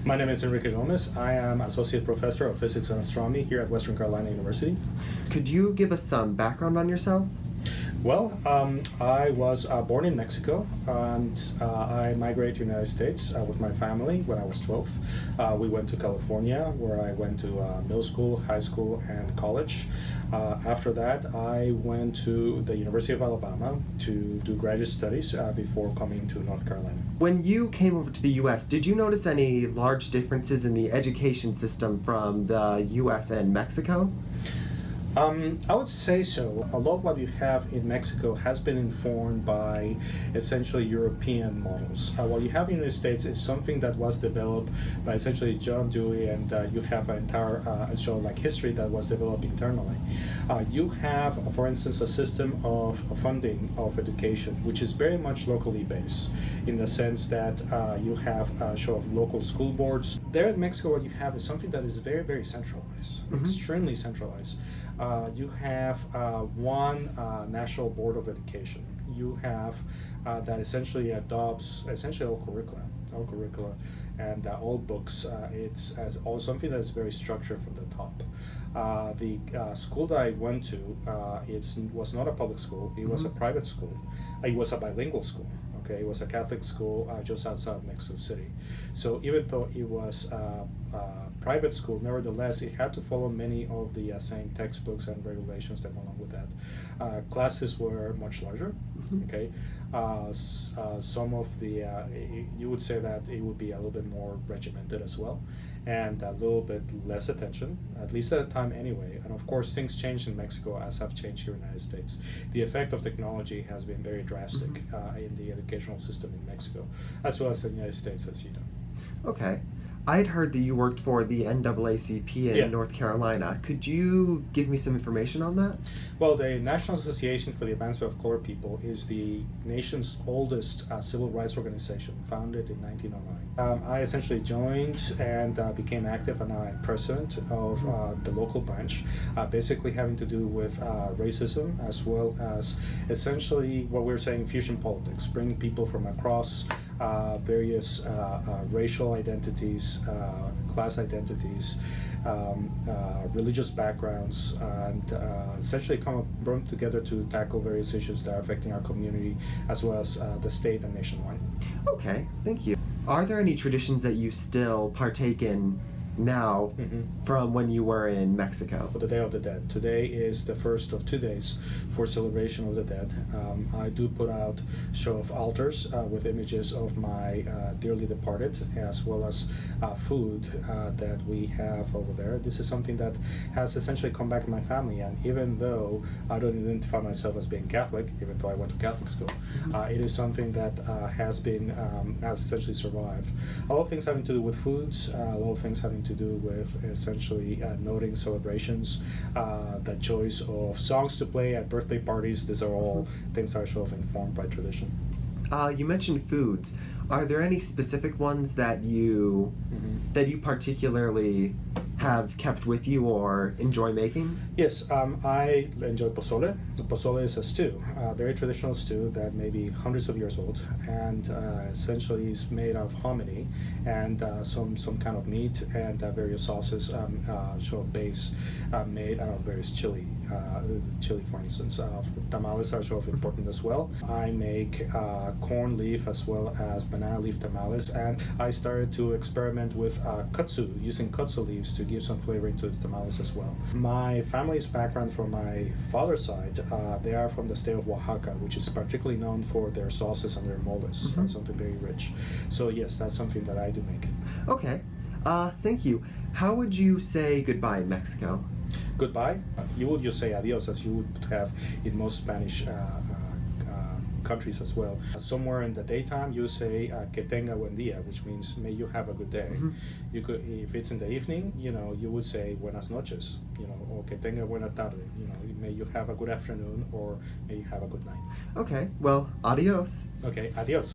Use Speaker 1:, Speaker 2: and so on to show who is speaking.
Speaker 1: My name is Enrique Gomez. I am Associate Professor of Physics and Astronomy here at Western Carolina University.
Speaker 2: Could you give us some background on yourself?
Speaker 1: Well, I was born in Mexico, and I migrated to the United States with my family when I was 12. We went to California, where I went to middle school, high school, and college. After that, I went to the University of Alabama to do graduate studies before coming to North Carolina.
Speaker 2: When you came over to the U.S., did you notice any large differences in the education system from the U.S. and Mexico?
Speaker 1: I would say so. A lot of what you have in Mexico has been informed by essentially European models. What you have in the United States is something that was developed by essentially John Dewey, and you have an entire history that was developed internally. You have, for instance, a system of funding of education, which is very much locally based, in the sense that you have local school boards. There in Mexico, what you have is something that is very, very centralized, extremely centralized. You have one national board of education. You have that essentially adopts essentially all curricula, and all books. It's all something that is very structured from the top. The school that I went to, was not a public school. It was a private school. It was a bilingual school. Okay, it was a Catholic school just outside of Mexico City. So even though it was a private school, nevertheless, it had to follow many of the same textbooks and regulations that went along with that. Classes were much larger. Okay, some of the you would say that it would be a little bit more regimented as well, and a little bit less attention, at least at the time anyway. And of course, things changed in Mexico as have changed here in the United States. The effect of technology has been very drastic in the educational system in Mexico, as well as in the United States, as you know.
Speaker 2: Okay. I had heard that you worked for the NAACP in North Carolina. Could you give me some information on that?
Speaker 1: Well, the National Association for the Advancement of Colored People is the nation's oldest civil rights organization, founded in 1909. I essentially joined and became active, and now I'm president of the local branch, basically having to do with racism, as well as essentially what we're saying, fusion politics, bringing people from across various racial identities, class identities, religious backgrounds, and essentially brought together to tackle various issues that are affecting our community, as well as the state and nationwide.
Speaker 2: Okay, thank you. Are there any traditions that you still partake in now from when you were in Mexico?
Speaker 1: The Day of the Dead. Today is the first of 2 days for celebration of the dead. I do put out show of altars with images of my dearly departed, as well as food that we have over there. This is something that has essentially come back in my family, and even though I don't identify myself as being Catholic, even though I went to Catholic school, it is something that has essentially survived. A lot of things having to do with foods, a lot of things having to do with essentially noting celebrations, the choice of songs to play at birthday parties. These are all things that are sort of informed by tradition.
Speaker 2: You mentioned foods. Are there any specific ones that you particularly have kept with you or enjoy making?
Speaker 1: Yes, I enjoy pozole. Pozole is a stew, a very traditional stew that may be hundreds of years old, and essentially is made of hominy and some kind of meat and various sauces, base made out of various chili, for instance. Tamales are sort of important as well. I make corn leaf as well as banana leaf tamales, and I started to experiment with kudzu, using kudzu leaves to give some flavoring to the tamales as well. My family's background from my father's side, they are from the state of Oaxaca, which is particularly known for their sauces and their moles, something very rich. So yes, that's something that I do make.
Speaker 2: Okay, thank you. How would you say goodbye in Mexico?
Speaker 1: Goodbye? You would just say adios, as you would have in most Spanish countries as well. Somewhere in the daytime, you say que tenga buen día, which means may you have a good day. You could, if it's in the evening, you would say buenas noches, or que tenga buena tarde, may you have a good afternoon, or may you have a good night.
Speaker 2: Okay, well, adios.
Speaker 1: Okay, adios.